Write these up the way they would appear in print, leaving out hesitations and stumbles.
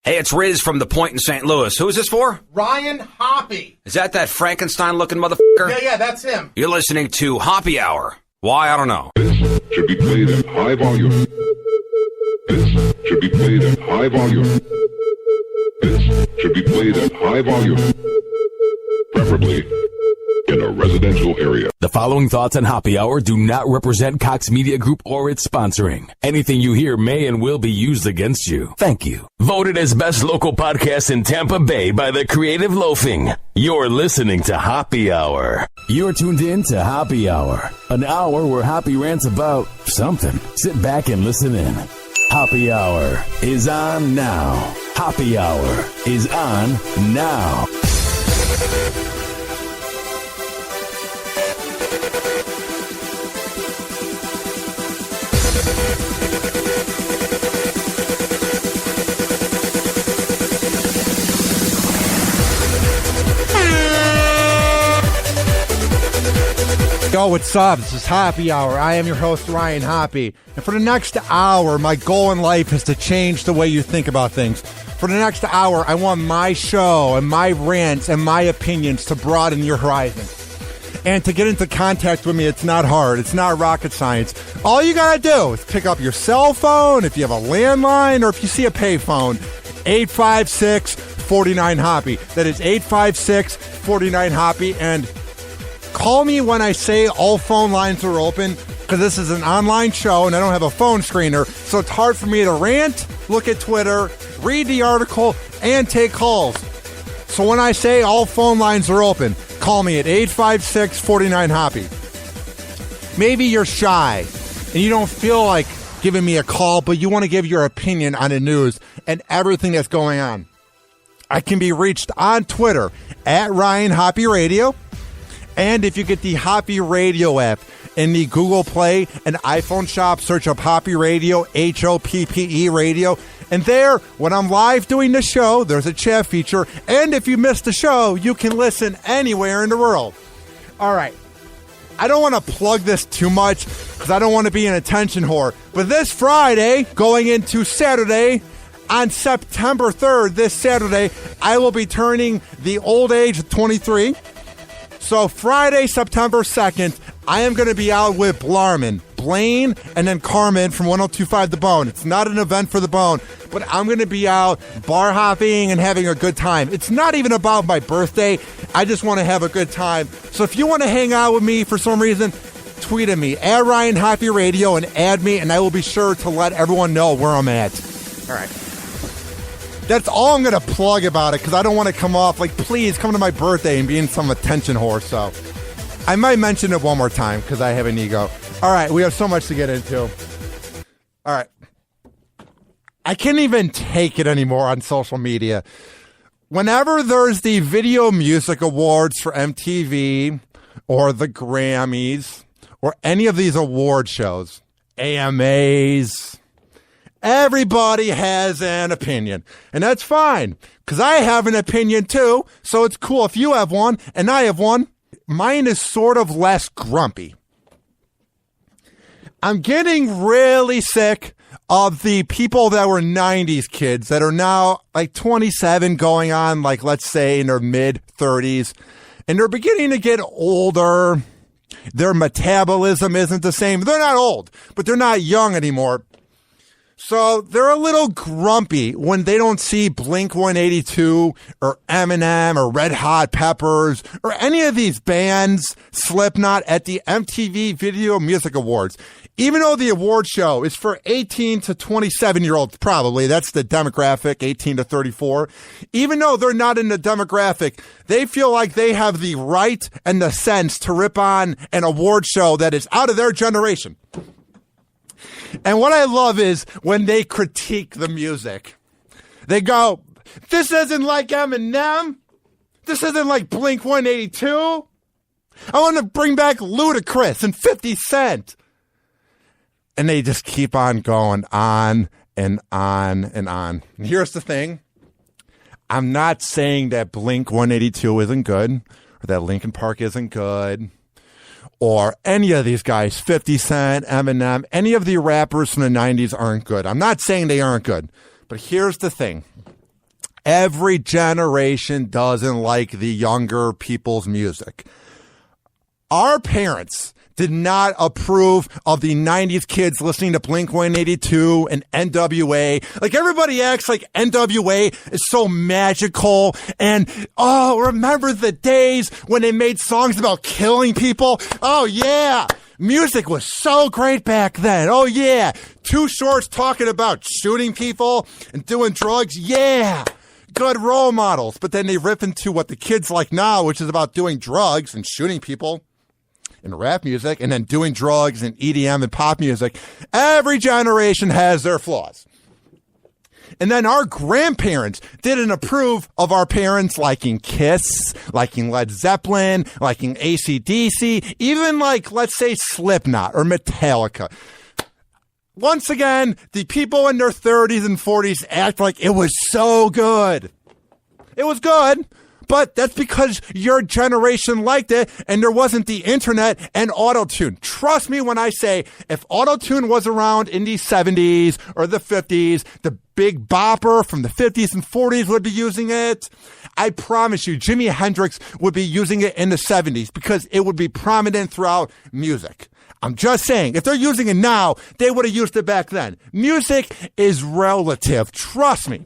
Hey, it's Riz from The Point in St. Louis. Who's this for? Ryan Hoppy. Is that Frankenstein-looking motherfucker? Yeah, that's him. You're listening to Hoppy Hour. Why? I don't know. This should be played at high volume. This should be played at high volume. This should be played at high volume. Preferably in a residential area. The following thoughts on Hoppy Hour do not represent Cox Media Group or its sponsoring. Anything you hear may and will be used against you. Thank you. Voted as best local podcast in Tampa Bay by the Creative Loafing. You're listening to Hoppy Hour. You're tuned in to Hoppy Hour, an hour where Hoppy rants about something. Sit back and listen in. Hoppy Hour is on now. Hoppy Hour is on now. Yo, what's up? This is Hoppy Hour. I am your host, Ryan Hoppy. And for the next hour, my goal in life is to change the way you think about things. For the next hour, I want my show and my rants and my opinions to broaden your horizon. And to get into contact with me, it's not hard. It's not rocket science. All you gotta do is pick up your cell phone, if you have a landline, or if you see a payphone, 856-49-HOPPY. That is 856-49-HOPPY. And call me when I say all phone lines are open, because this is an online show and I don't have a phone screener, so it's hard for me to rant, look at Twitter, read the article, and take calls. So when I say all phone lines are open, call me at 856-49-HOPPY. Maybe you're shy and you don't feel like giving me a call, but you want to give your opinion on the news and everything that's going on. I can be reached on Twitter at Ryan Hoppy Radio. And if you get the Hoppy Radio app in the Google Play and iPhone shop, search up Hoppy Radio, Hoppe Radio. And there, when I'm live doing the show, there's a chat feature. And if you missed the show, you can listen anywhere in the world. All right. I don't want to plug this too much because I don't want to be an attention whore. But this Friday, going into Saturday, on September 3rd, this Saturday, I will be turning the old age of 23. So Friday, September 2nd, I am going to be out with Blarman, Blaine, and then Carmen from 102.5 The Bone. It's not an event for The Bone, but I'm going to be out bar hopping and having a good time. It's not even about my birthday. I just want to have a good time. So if you want to hang out with me for some reason, tweet at me, at Ryan Hoppy Radio, and add me, and I will be sure to let everyone know where I'm at. All right. That's all I'm going to plug about it because I don't want to come off like, please come to my birthday and be in some attention whore. So I might mention it one more time because I have an ego. All right, we have so much to get into. All right. I can't even take it anymore on social media. Whenever there's the Video Music Awards for MTV or the Grammys or any of these award shows, AMAs, everybody has an opinion, and that's fine, because I have an opinion too, so it's cool if you have one, and I have one. Mine is sort of less grumpy. I'm getting really sick of the people that were 90s kids that are now like 27 going on, like let's say in their mid-30s, and they're beginning to get older. Their metabolism isn't the same. They're not old, but they're not young anymore. So they're a little grumpy when they don't see Blink-182 or Eminem or Red Hot Peppers or any of these bands, Slipknot, at the MTV Video Music Awards. Even though the award show is for 18 to 27-year-olds, probably, that's the demographic, 18 to 34. Even though they're not in the demographic, they feel like they have the right and the sense to rip on an award show that is out of their generation. And what I love is when they critique the music. They go, this isn't like Eminem. This isn't like Blink-182. I want to bring back Ludacris and 50 Cent. And they just keep on going on and on and on. And here's the thing. I'm not saying that Blink-182 isn't good or that Linkin Park isn't good. Or any of these guys, 50 Cent, Eminem, any of the rappers from the 90s aren't good. I'm not saying they aren't good. But here's the thing. every generation doesn't like the younger people's music. Our parents did not approve of the 90s kids listening to Blink-182 and NWA. Like, everybody acts like NWA is so magical. And, remember the days when they made songs about killing people? Oh, yeah. Music was so great back then. Oh, yeah. Too Short's talking about shooting people and doing drugs. Yeah. Good role models. But then they rip into what the kids like now, which is about doing drugs and shooting people in rap music, and then doing drugs and EDM and pop music. Every generation has their flaws. And then our grandparents didn't approve of our parents liking Kiss, liking Led Zeppelin, liking AC/DC, even like, let's say, Slipknot or Metallica. Once again, the people in their 30s and 40s act like it was so good. It was good. But that's because your generation liked it and there wasn't the internet and auto-tune. Trust me when I say, if auto-tune was around in the 70s or the 50s, the Big Bopper from the 50s and 40s would be using it. I promise you, Jimi Hendrix would be using it in the 70s because it would be prominent throughout music. I'm just saying, if they're using it now, they would have used it back then. Music is relative. Trust me.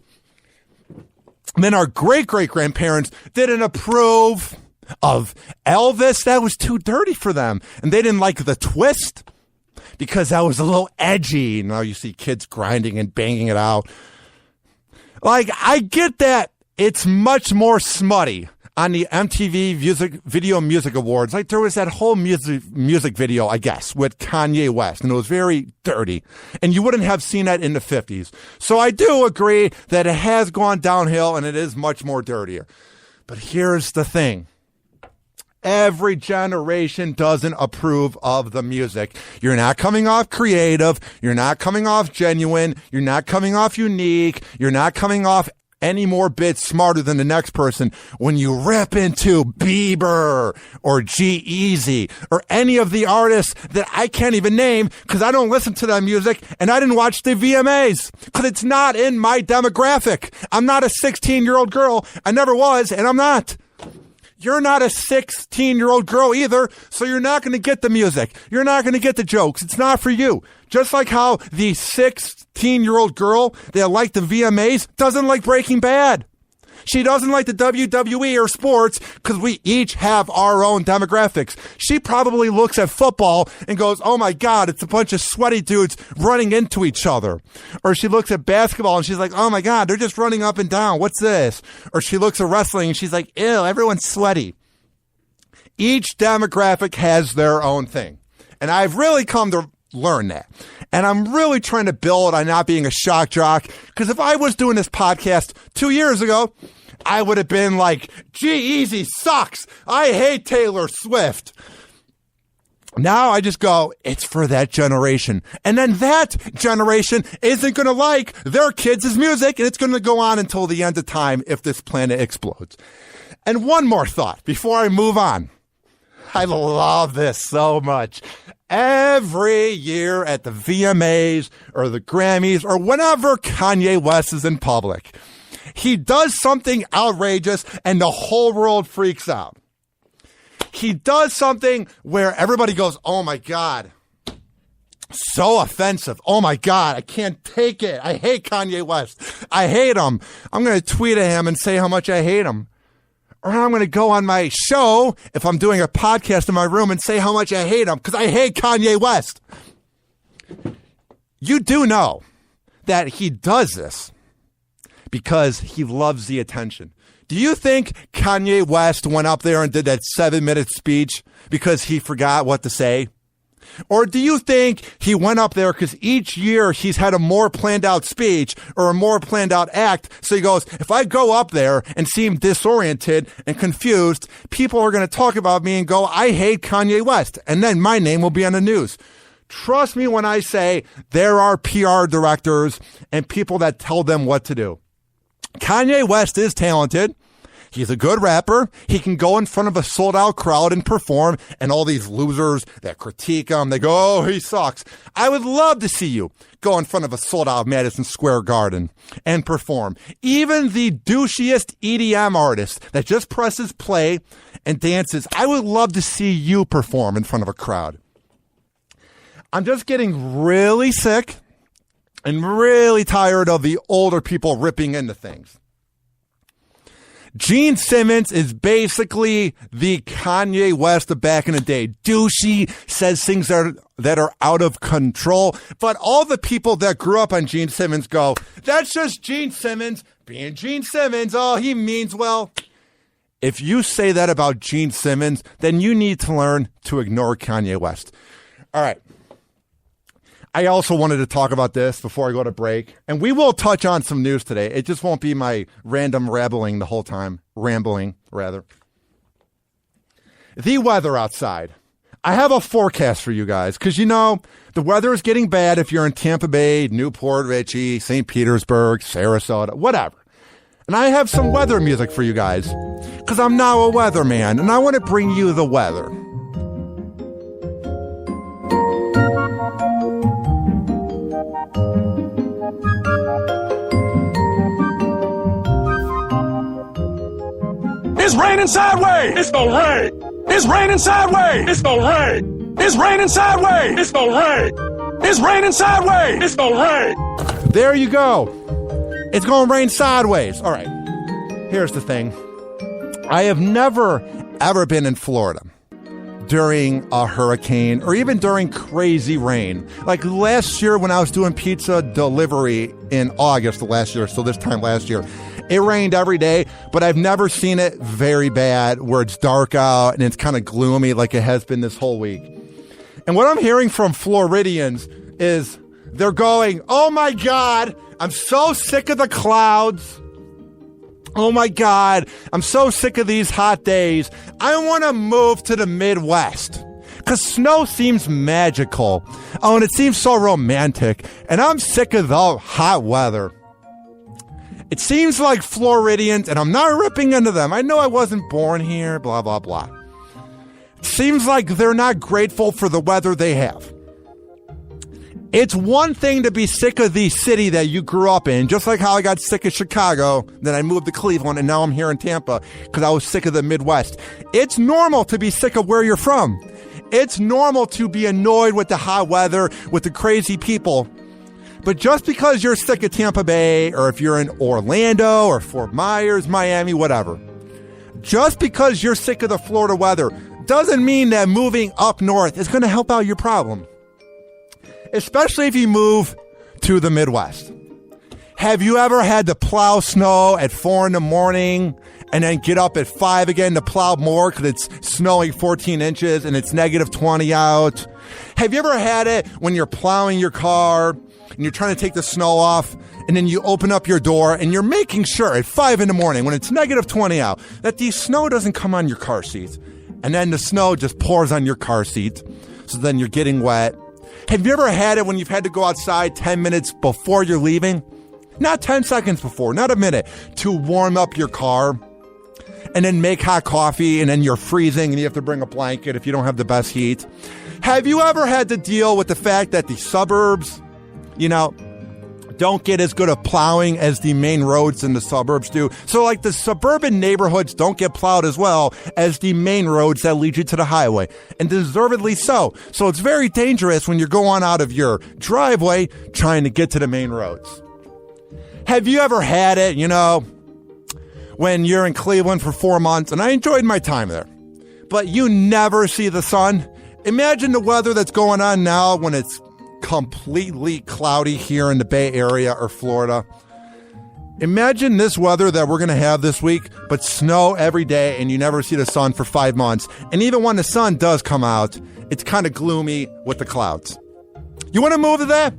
And then our great-great-grandparents didn't approve of Elvis. That was too dirty for them. And they didn't like the twist because that was a little edgy. Now you see kids grinding and banging it out. Like, I get that it's much more smutty on the MTV Video Music Awards. Like, there was that whole music video, I guess, with Kanye West, and it was very dirty. And you wouldn't have seen that in the 50s. So I do agree that it has gone downhill, and it is much more dirtier. But here's the thing. Every generation doesn't approve of the music. You're not coming off creative. You're not coming off genuine. You're not coming off unique. You're not coming off any more bits smarter than the next person when you rip into Bieber or G-Eazy or any of the artists that I can't even name because I don't listen to that music and I didn't watch the VMAs because it's not in my demographic. I'm not a 16-year-old girl. I never was, and I'm not. You're not a 16-year-old girl either, so you're not going to get the music. You're not going to get the jokes. It's not for you. Just like how the 16-year-old girl that liked the VMAs doesn't like Breaking Bad. She doesn't like the WWE or sports because we each have our own demographics. She probably looks at football and goes, oh my God, it's a bunch of sweaty dudes running into each other. Or she looks at basketball and she's like, oh my God, they're just running up and down. What's this? Or she looks at wrestling and she's like, ew, everyone's sweaty. Each demographic has their own thing. And I've really come to learn that. And I'm really trying to build on not being a shock jock, because if I was doing this podcast 2 years ago, I would have been like, G-Eazy sucks. I hate Taylor Swift. Now I just go, it's for that generation. And then that generation isn't going to like their kids' music, and it's going to go on until the end of time if this planet explodes. And one more thought before I move on. I love this so much. Every year at the VMAs or the Grammys or whenever Kanye West is in public, he does something outrageous and the whole world freaks out. He does something where everybody goes, oh my God, so offensive. Oh my God, I can't take it. I hate Kanye West. I hate him. I'm going to tweet at him and say how much I hate him. Or I'm going to go on my show, if I'm doing a podcast in my room, and say how much I hate him, because I hate Kanye West. You do know that he does this because he loves the attention. Do you think Kanye West went up there and did that 7-minute speech because he forgot what to say? Or do you think he went up there because each year he's had a more planned out speech or a more planned out act? So he goes, if I go up there and seem disoriented and confused, people are going to talk about me and go, I hate Kanye West. And then my name will be on the news. Trust me when I say there are PR directors and people that tell them what to do. Kanye West is talented. He's a good rapper. He can go in front of a sold-out crowd and perform, and all these losers that critique him, they go, oh, he sucks. I would love to see you go in front of a sold-out Madison Square Garden and perform. Even the douchiest EDM artist that just presses play and dances, I would love to see you perform in front of a crowd. I'm just getting really sick and really tired of the older people ripping into things. Gene Simmons is basically the Kanye West of back in the day. Douchey, says things that are out of control. But all the people that grew up on Gene Simmons go, that's just Gene Simmons being Gene Simmons. Oh, he means well. If you say that about Gene Simmons, then you need to learn to ignore Kanye West. All right. I also wanted to talk about this before I go to break, and we will touch on some news today. It just won't be my random rambling the whole time. Rambling, rather. The weather outside. I have a forecast for you guys, because you know, the weather is getting bad if you're in Tampa Bay, Newport Richey, St. Petersburg, Sarasota, whatever. And I have some weather music for you guys, because I'm now a weatherman, and I want to bring you the weather. It's raining sideways. It's gonna rain. It's raining sideways. It's gonna rain. It's raining sideways. It's gonna rain. It's raining sideways. It's gonna rain. There you go. It's gonna rain sideways. All right. Here's the thing. I have never, ever been in Florida during a hurricane or even during crazy rain. Like last year when I was doing pizza delivery in August of last year, so this time last year, it rained every day, but I've never seen it very bad where it's dark out and it's kind of gloomy like it has been this whole week. And what I'm hearing from Floridians is they're going, oh my God, I'm so sick of the clouds. Oh my God, I'm so sick of these hot days. I want to move to the Midwest because snow seems magical. Oh, and it seems so romantic. And I'm sick of the hot weather. It seems like Floridians, and I'm not ripping into them. I know I wasn't born here, blah, blah, blah. It seems like they're not grateful for the weather they have. It's one thing to be sick of the city that you grew up in, just like how I got sick of Chicago, then I moved to Cleveland, and now I'm here in Tampa because I was sick of the Midwest. It's normal to be sick of where you're from. It's normal to be annoyed with the hot weather, with the crazy people. But just because you're sick of Tampa Bay, or if you're in Orlando, or Fort Myers, Miami, whatever, just because you're sick of the Florida weather doesn't mean that moving up north is going to help out your problem. Especially if you move to the Midwest. Have you ever had to plow snow at 4 in the morning and then get up at 5 again to plow more because it's snowing 14 inches and it's negative 20 out? Have you ever had it when you're plowing your car and you're trying to take the snow off and then you open up your door and you're making sure at 5 in the morning when it's negative 20 out that the snow doesn't come on your car seat, and then the snow just pours on your car seat, so then you're getting wet? Have you ever had it when you've had to go outside 10 minutes before you're leaving? Not 10 seconds before, not a minute, to warm up your car and then make hot coffee, and then you're freezing and you have to bring a blanket if you don't have the best heat? Have you ever had to deal with the fact that the suburbs, don't get as good of plowing as the main roads in the suburbs do? So like the suburban neighborhoods don't get plowed as well as the main roads that lead you to the highway, and deservedly so. So it's very dangerous when you're going out of your driveway trying to get to the main roads. Have you ever had it, when you're in Cleveland for 4 months, and I enjoyed my time there, but you never see the sun? Imagine the weather that's going on now when it's completely cloudy here in the Bay Area or Florida. Imagine this weather that we're going to have this week, but snow every day and you never see the sun for 5 months. And even when the sun does come out, it's kind of gloomy with the clouds. You want to move to that?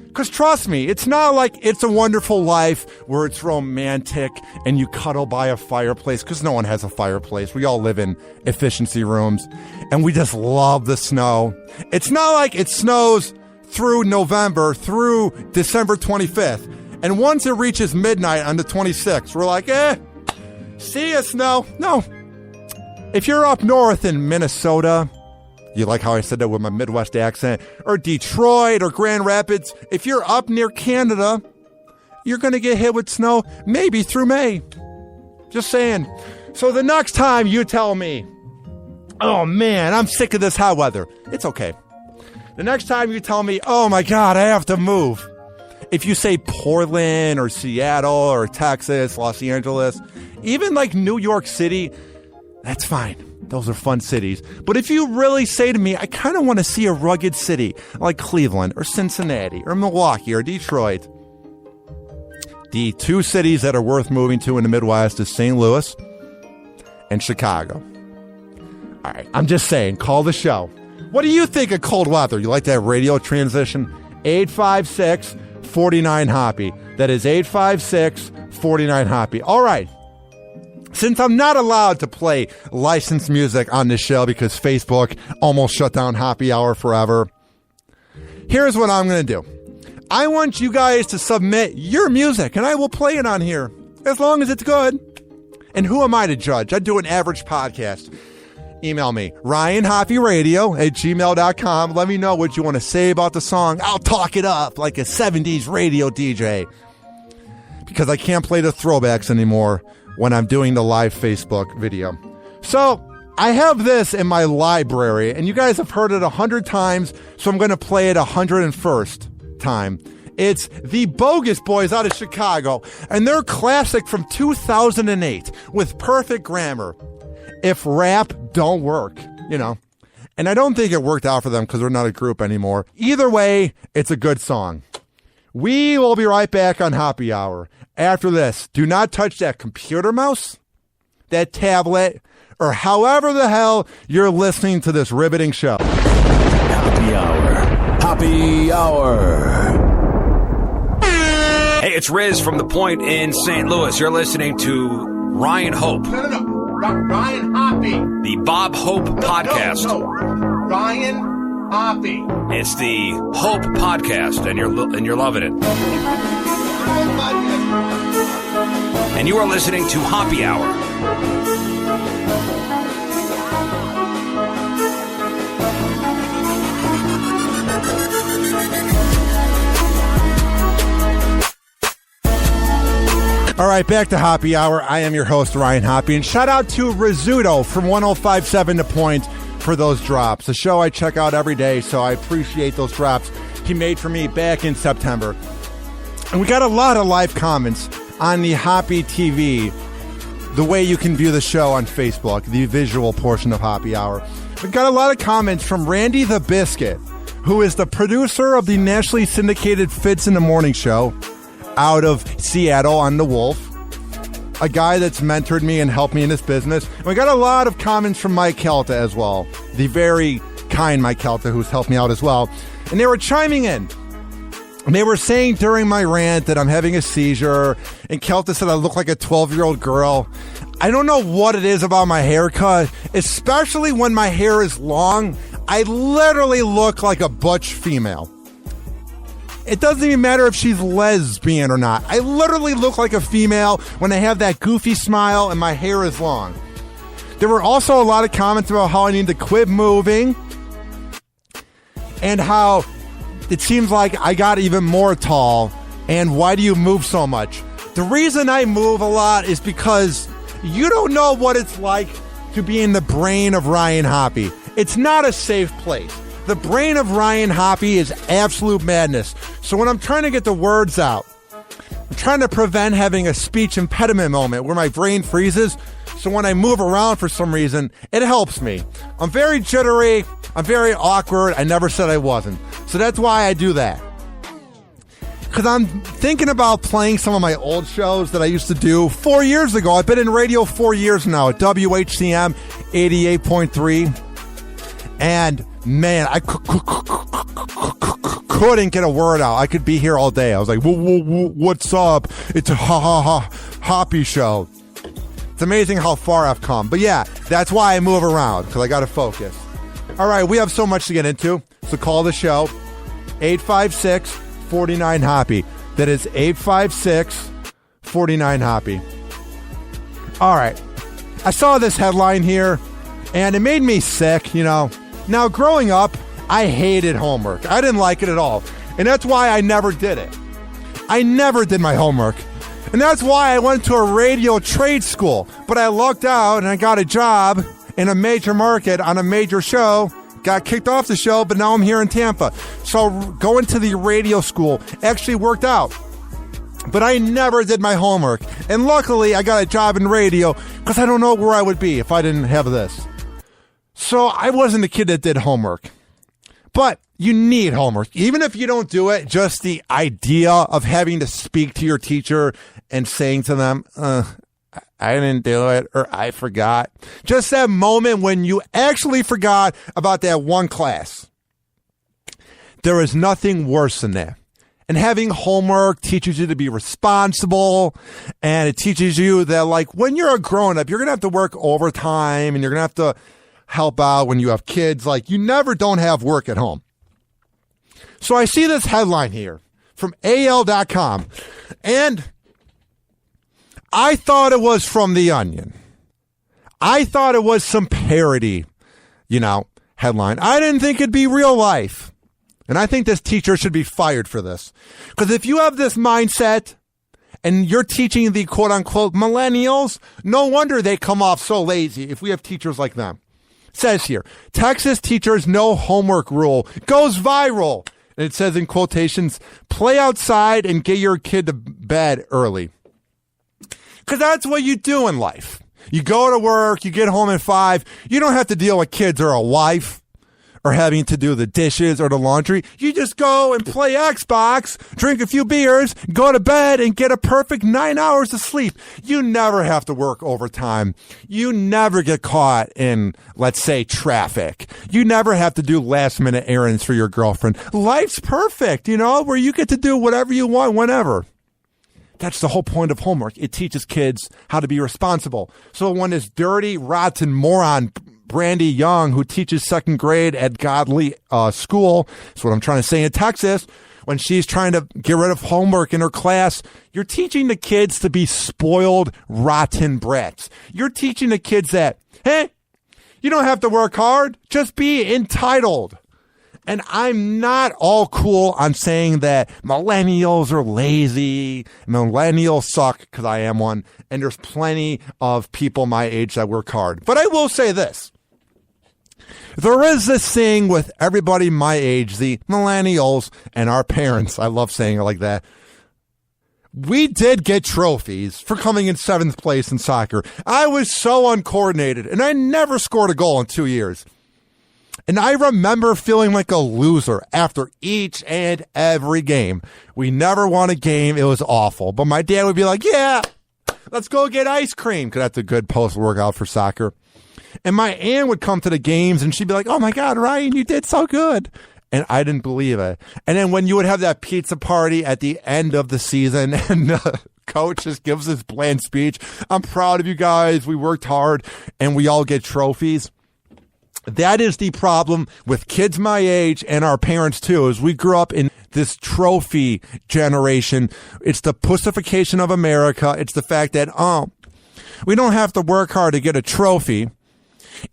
Because trust me, it's not like It's a Wonderful Life where it's romantic and you cuddle by a fireplace, because no one has a fireplace. We all live in efficiency rooms and we just love the snow. It's not like it snows through November, through December 25th. And once it reaches midnight on the 26th, we're like, See ya, snow. No. If you're up north in Minnesota, you like how I said that with my Midwest accent, or Detroit or Grand Rapids, if you're up near Canada, you're going to get hit with snow maybe through May. Just saying. So the next time you tell me, oh man, I'm sick of this hot weather, it's okay. The next time you tell me, oh my God, I have to move. If you say Portland or Seattle or Texas, Los Angeles, even like New York City, that's fine. Those are fun cities. But if you really say to me, I kind of want to see a rugged city like Cleveland or Cincinnati or Milwaukee or Detroit, the two cities that are worth moving to in the Midwest is St. Louis and Chicago. All right, I'm just saying, call the show. What do you think of cold weather? You like that radio transition? 856-49-HOPPY. That is 856-49-HOPPY. All right. Since I'm not allowed to play licensed music on this show because Facebook almost shut down Happy Hour forever, here's what I'm going to do. I want you guys to submit your music, and I will play it on here, as long as it's good. And who am I to judge? I do an average podcast. Email me, ryanhoppyradio@gmail.com. Let me know what you want to say about the song. I'll talk it up like a 70s radio DJ. Because I can't play the throwbacks anymore when I'm doing the live Facebook video. So, I have this in my library, and you guys have heard it 100 times, so I'm going to play it 101st time. It's the Bogus Boys out of Chicago, and their classic from 2008 with perfect grammar. If rap don't work, you know. And I don't think it worked out for them because they're not a group anymore. Either way, it's a good song. We will be right back on Happy Hour. After this, do not touch that computer mouse, that tablet, or however the hell you're listening to this riveting show. Happy Hour. Happy Hour. Hey, it's Riz from The Point in St. Louis. You're listening to Ryan Hope. No. Ryan Hoppy. The Bob Hope Podcast. No. Ryan Hoppy. It's the Hope Podcast, and you're loving it. And you are listening to Happy Hour. All right, back to Happy Hour. I am your host, Ryan Hoppy, and shout out to Rizzuto from 105.7 The Point for those drops. A show I check out every day, so I appreciate those drops he made for me back in September. And we got a lot of live comments on the Hoppy TV, the way you can view the show on Facebook, the visual portion of Happy Hour. We got a lot of comments from Randy the Biscuit, who is the producer of the nationally syndicated Fitz in the Morning show out of Seattle on The Wolf, a guy that's mentored me and helped me in this business. And we got a lot of comments from Mike Coulter as well, the very kind Mike Coulter who's helped me out as well. And they were chiming in. And they were saying during my rant that I'm having a seizure, and Coulter said I look like a 12-year-old girl. I don't know what it is about my haircut, especially when my hair is long. I literally look like a butch female. It doesn't even matter if she's lesbian or not. I literally look like a female when I have that goofy smile and my hair is long. There were also a lot of comments about how I need to quit moving and how it seems like I got even more tall, and why do you move so much? The reason I move a lot is because you don't know what it's like to be in the brain of Ryan Hoppy. It's not a safe place. The brain of Ryan Hoppy is absolute madness. So when I'm trying to get the words out, I'm trying to prevent having a speech impediment moment where my brain freezes. So when I move around for some reason, it helps me. I'm very jittery. I'm very awkward. I never said I wasn't. So that's why I do that. Because I'm thinking about playing some of my old shows that I used to do 4 years ago. I've been in radio 4 years now at WHCM 88.3. And man, I couldn't get a word out. I could be here all day. I was like, what's up? It's a Hoppy show. It's amazing how far I've come. But yeah, that's why I move around, because I got to focus. All right, we have so much to get into. So call the show, 856-49-HOPPY. That is 856-49-HOPPY. All right. I saw this headline here, and it made me sick, Now, growing up, I hated homework. I didn't like it at all. And that's why I never did it. I never did my homework. And that's why I went to a radio trade school. But I lucked out and I got a job in a major market on a major show. Got kicked off the show, but now I'm here in Tampa. So going to the radio school actually worked out. But I never did my homework. And luckily, I got a job in radio because I don't know where I would be if I didn't have this. So I wasn't a kid that did homework. But you need homework. Even if you don't do it, just the idea of having to speak to your teacher and saying to them, I didn't do it, or I forgot. Just that moment when you actually forgot about that one class. There is nothing worse than that. And having homework teaches you to be responsible, and it teaches you that, like, when you're a grown-up, you're going to have to work overtime, and you're going to have to help out when you have kids. Like, you never don't have work at home. So I see this headline here from AL.com, and I thought it was from The Onion. I thought it was some parody, headline. I didn't think it'd be real life. And I think this teacher should be fired for this. Because if you have this mindset and you're teaching the quote-unquote millennials, no wonder they come off so lazy if we have teachers like them. It says here, Texas teachers no homework rule goes viral. And it says in quotations, play outside and get your kid to bed early. Because that's what you do in life. You go to work, you get home at 5. You don't have to deal with kids or a wife or having to do the dishes or the laundry. You just go and play Xbox, drink a few beers, go to bed, and get a perfect 9 hours of sleep. You never have to work overtime. You never get caught in, let's say, traffic. You never have to do last-minute errands for your girlfriend. Life's perfect, where you get to do whatever you want whenever. That's the whole point of homework. It teaches kids how to be responsible. So when this dirty, rotten moron, Brandy Young, who teaches second grade at Godly School, that's what I'm trying to say, in Texas, when she's trying to get rid of homework in her class, you're teaching the kids to be spoiled, rotten brats. You're teaching the kids that, hey, you don't have to work hard. Just be entitled. And I'm not all cool on saying that millennials are lazy, millennials suck, because I am one, and there's plenty of people my age that work hard. But I will say this. There is this thing with everybody my age, the millennials and our parents. I love saying it like that. We did get trophies for coming in 7th place in soccer. I was so uncoordinated, and I never scored a goal in 2 years. And I remember feeling like a loser after each and every game. We never won a game. It was awful. But my dad would be like, yeah, let's go get ice cream, because that's a good post-workout for soccer. And my aunt would come to the games, and she'd be like, oh, my God, Ryan, you did so good. And I didn't believe it. And then when you would have that pizza party at the end of the season, and the coach just gives this bland speech, I'm proud of you guys. We worked hard, and we all get trophies. That is the problem with kids my age and our parents too, is we grew up in this trophy generation. It's the pussification of America. It's the fact that, we don't have to work hard to get a trophy.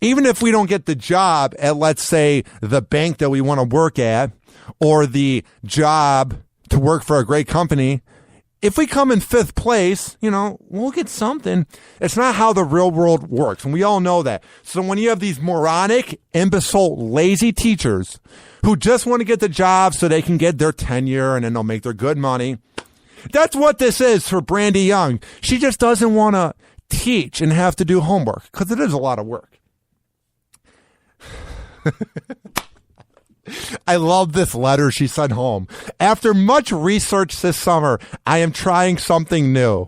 Even if we don't get the job at, let's say, the bank that we want to work at, or the job to work for a great company, if we come in 5th place, we'll get something. It's not how the real world works, and we all know that. So when you have these moronic, imbecile, lazy teachers who just want to get the job so they can get their tenure and then they'll make their good money, that's what this is for Brandy Young. She just doesn't want to teach and have to do homework, because it is a lot of work. I love this letter she sent home. After much research this summer, I am trying something new.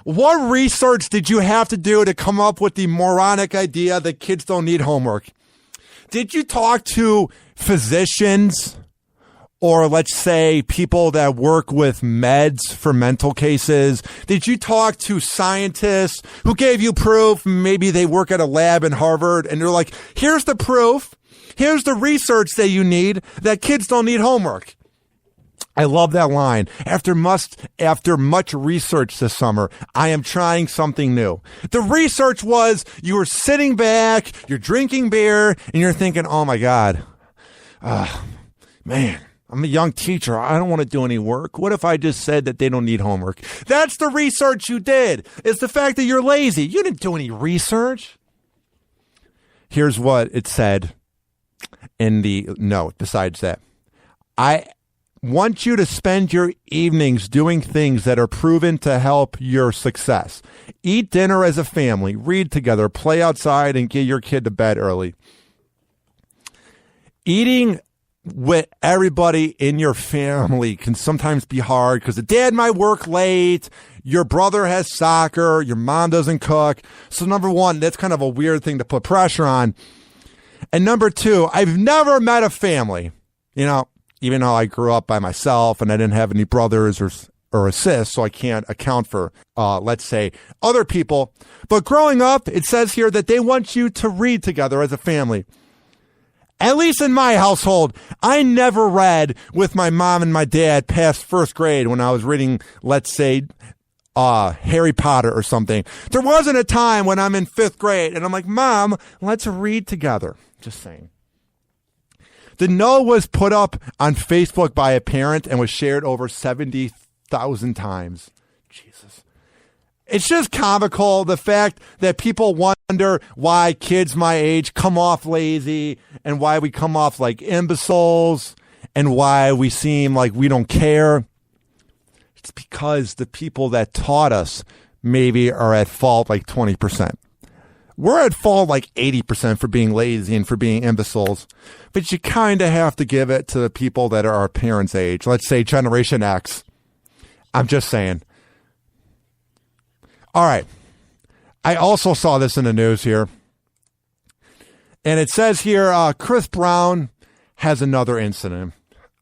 What research did you have to do to come up with the moronic idea that kids don't need homework? Did you talk to physicians, or let's say people that work with meds for mental cases? Did you talk to scientists who gave you proof? Maybe they work at a lab in Harvard, and they're like, here's the proof. Here's the research that you need that kids don't need homework. I love that line. After much research this summer, I am trying something new. The research was you were sitting back, you're drinking beer, and you're thinking, oh my God, man, I'm a young teacher. I don't want to do any work. What if I just said that they don't need homework? That's the research you did. It's the fact that you're lazy. You didn't do any research. Here's what it said in the note besides that. I want you to spend your evenings doing things that are proven to help your success. Eat dinner as a family, read together, play outside, and get your kid to bed early. Eating with everybody in your family can sometimes be hard because the dad might work late, your brother has soccer, your mom doesn't cook. So number one, that's kind of a weird thing to put pressure on. And number two, I've never met a family, even though I grew up by myself and I didn't have any brothers or sisters, so I can't account for, let's say, other people. But growing up, it says here that they want you to read together as a family. At least in my household, I never read with my mom and my dad past first grade when I was reading, let's say, Harry Potter or something. There wasn't a time when I'm in fifth grade and I'm like, Mom, let's read together. Just saying. The note was put up on Facebook by a parent and was shared over 70,000 times. Jesus. It's just comical, the fact that people wonder why kids my age come off lazy and why we come off like imbeciles and why we seem like we don't care. It's because the people that taught us maybe are at fault like 20%. We're at fault like 80% for being lazy and for being imbeciles. But you kind of have to give it to the people that are our parents' age. Let's say Generation X. I'm just saying. All right. I also saw this in the news here. And it says here, Chris Brown has another incident.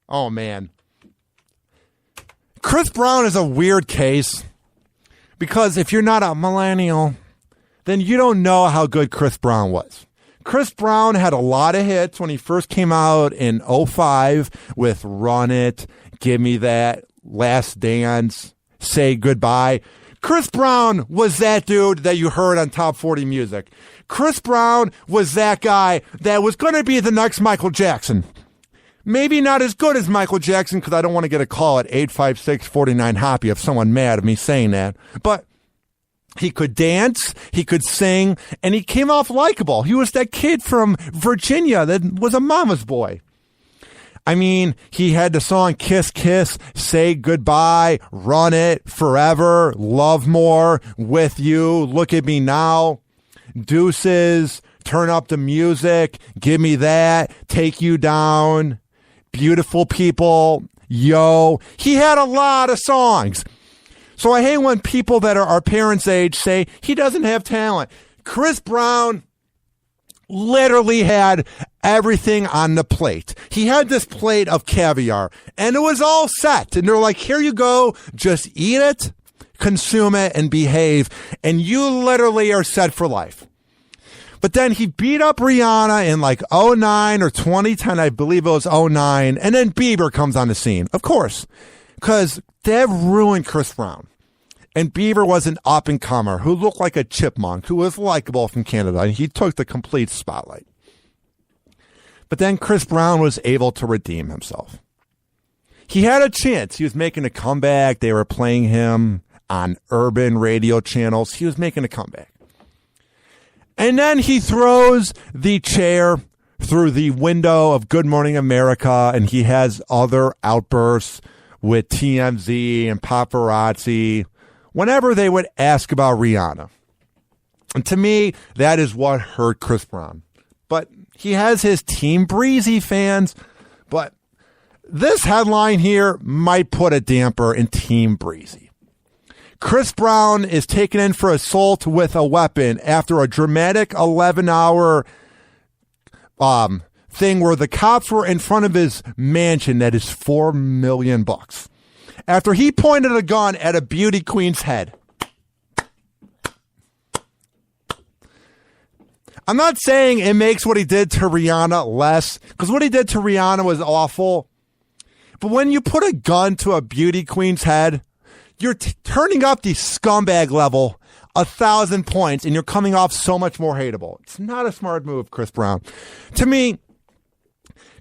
Oh, man. Chris Brown is a weird case. Because if you're not a millennial, then you don't know how good Chris Brown was. Chris Brown had a lot of hits when he first came out in 2005 with Run It, Give Me That, Last Dance, Say Goodbye. Chris Brown was that dude that you heard on Top 40 Music. Chris Brown was that guy that was going to be the next Michael Jackson. Maybe not as good as Michael Jackson because I don't want to get a call at 856-49-HOPPY if someone mad at me saying that. But he could dance, he could sing, and he came off likable. He was that kid from Virginia that was a mama's boy. I mean, he had the song Kiss Kiss, Say Goodbye, Run It, Forever, Love More, With You, Look at Me Now, Deuces, Turn Up the Music, Give Me That, Take You Down, Beautiful People, Yo. He had a lot of songs. So I hate when people that are our parents' age say he doesn't have talent. Chris Brown literally had everything on the plate. He had this plate of caviar, and it was all set. And they're like, here you go. Just eat it, consume it, and behave. And you literally are set for life. But then he beat up Rihanna in like 2009 or 2010. I believe it was 2009. And then Bieber comes on the scene. Of course, because that ruined Chris Brown. And Bieber was an up-and-comer who looked like a chipmunk, who was likable from Canada, and he took the complete spotlight. But then Chris Brown was able to redeem himself. He had a chance. He was making a comeback. They were playing him on urban radio channels. He was making a comeback. And then he throws the chair through the window of Good Morning America, and he has other outbursts with TMZ and paparazzi whenever they would ask about Rihanna. And to me, that is what hurt Chris Brown. But he has his Team Breezy fans. But this headline here might put a damper in Team Breezy. Chris Brown is taken in for assault with a weapon after a dramatic 11-hour thing where the cops were in front of his mansion that is $4 million. After he pointed a gun at a beauty queen's head. I'm not saying it makes what he did to Rihanna less, because what he did to Rihanna was awful. But when you put a gun to a beauty queen's head, you're turning up the scumbag level 1,000 points, and you're coming off so much more hateable. It's not a smart move, Chris Brown. To me,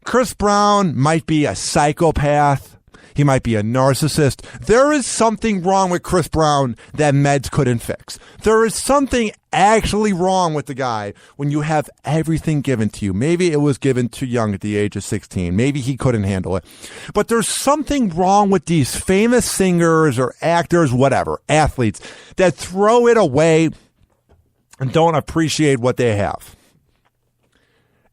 Chris Brown might be a psychopath. He might be a narcissist. There is something wrong with Chris Brown that meds couldn't fix. There is something actually wrong with the guy when you have everything given to you. Maybe it was given too young at the age of 16. Maybe he couldn't handle it. But there's something wrong with these famous singers or actors, whatever, athletes, that throw it away and don't appreciate what they have.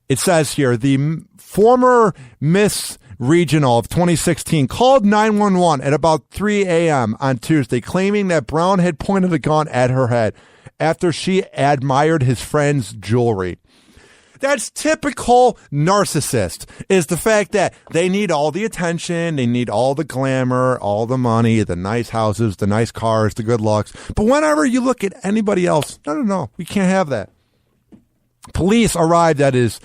It says here, the former Miss Regional of 2016 called 911 at about 3 a.m. on Tuesday, claiming that Brown had pointed a gun at her head after she admired his friend's jewelry. That's typical narcissist, is the fact that they need all the attention, they need all the glamour, all the money, the nice houses, the nice cars, the good looks. But whenever you look at anybody else, no, we can't have that. Police arrived at his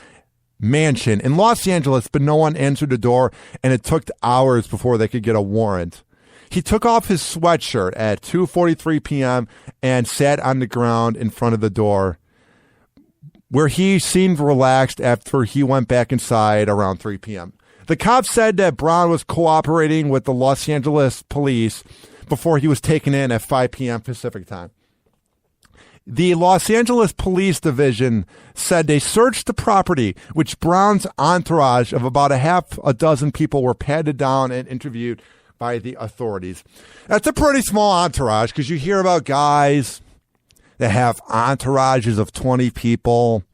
mansion in Los Angeles, but no one answered the door, and it took hours before they could get a warrant. He took off his sweatshirt at 2:43 p.m. and sat on the ground in front of the door, where he seemed relaxed after he went back inside around 3 p.m. The cops said that Brown was cooperating with the Los Angeles police before he was taken in at 5 p.m. Pacific time. The Los Angeles Police Division said they searched the property, which Brown's entourage of about a half a dozen people were patted down and interviewed by the authorities. That's a pretty small entourage, because you hear about guys that have entourages of 20 people.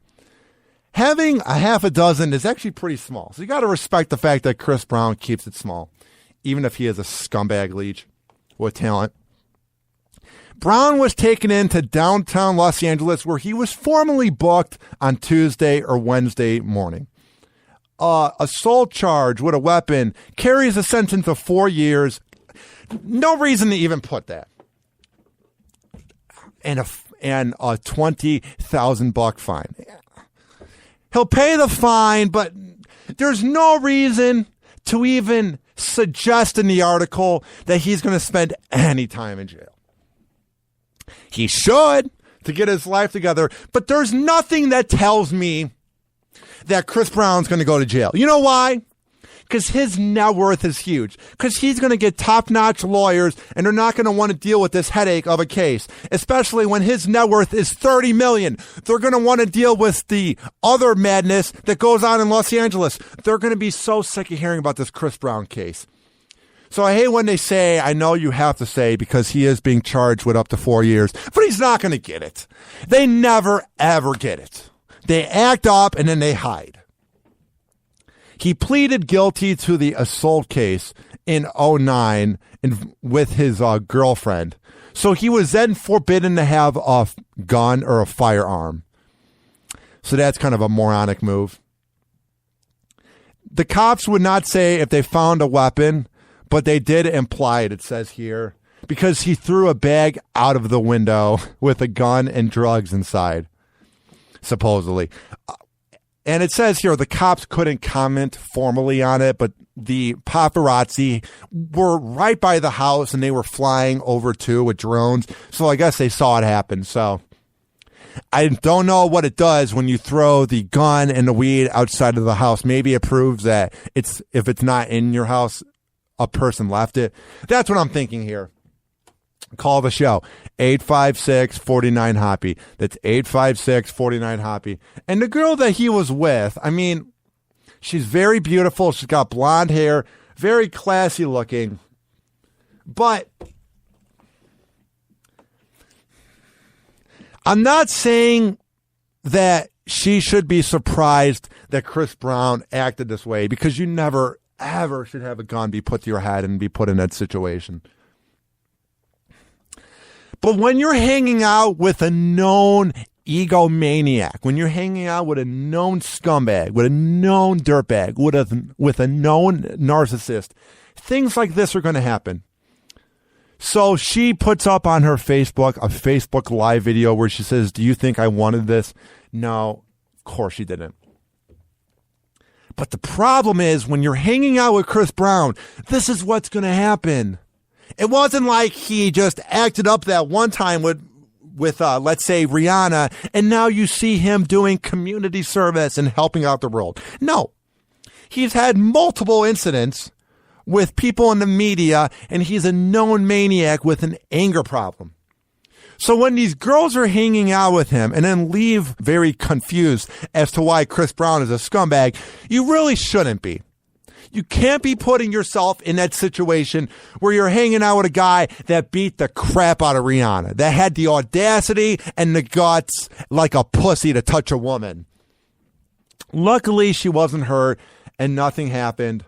Having a half a dozen is actually pretty small. So you got to respect the fact that Chris Brown keeps it small, even if he is a scumbag leech with talent. Brown was taken into downtown Los Angeles, where he was formally booked on Tuesday or Wednesday morning. Assault charge with a weapon carries a sentence of 4 years. No reason to even put that. And a $20,000 fine. He'll pay the fine, but there's no reason to even suggest in the article that he's going to spend any time in jail. He should, to get his life together, but there's nothing that tells me that Chris Brown's going to go to jail. You know why? Because his net worth is huge. Because he's going to get top-notch lawyers, and they're not going to want to deal with this headache of a case, especially when his net worth is $30 million. They're going to want to deal with the other madness that goes on in Los Angeles. They're going to be so sick of hearing about this Chris Brown case. So I hate when they say, I know you have to say, because he is being charged with up to 4 years, but he's not going to get it. They never, ever get it. They act up and then they hide. He pleaded guilty to the assault case in 2009 with his girlfriend. So he was then forbidden to have a gun or a firearm. So that's kind of a moronic move. The cops would not say if they found a weapon, but they did imply it says here, because he threw a bag out of the window with a gun and drugs inside, supposedly. And it says here the cops couldn't comment formally on it, but the paparazzi were right by the house and they were flying over too with drones. So I guess they saw it happen. So I don't know what it does when you throw the gun and the weed outside of the house. Maybe it proves that if it's not in your house, a person left it. That's what I'm thinking here. Call the show, 856-49-HOPPY. That's 856-49-HOPPY. And the girl that he was with, I mean, she's very beautiful. She's got blonde hair, very classy looking. But I'm not saying that she should be surprised that Chris Brown acted this way, because you never, ever should have a gun be put to your head and be put in that situation. But when you're hanging out with a known egomaniac, when you're hanging out with a known scumbag, with a known dirtbag, with a known narcissist, things like this are going to happen. So she puts up on her Facebook a Facebook Live video where she says, "Do you think I wanted this?" No, of course she didn't. But the problem is when you're hanging out with Chris Brown, this is what's going to happen. It wasn't like he just acted up that one time with let's say, Rihanna, and now you see him doing community service and helping out the world. No. He's had multiple incidents with people in the media, and he's a known maniac with an anger problem. So when these girls are hanging out with him and then leave very confused as to why Chris Brown is a scumbag, you really shouldn't be. You can't be putting yourself in that situation where you're hanging out with a guy that beat the crap out of Rihanna, that had the audacity and the guts like a pussy to touch a woman. Luckily, she wasn't hurt and nothing happened.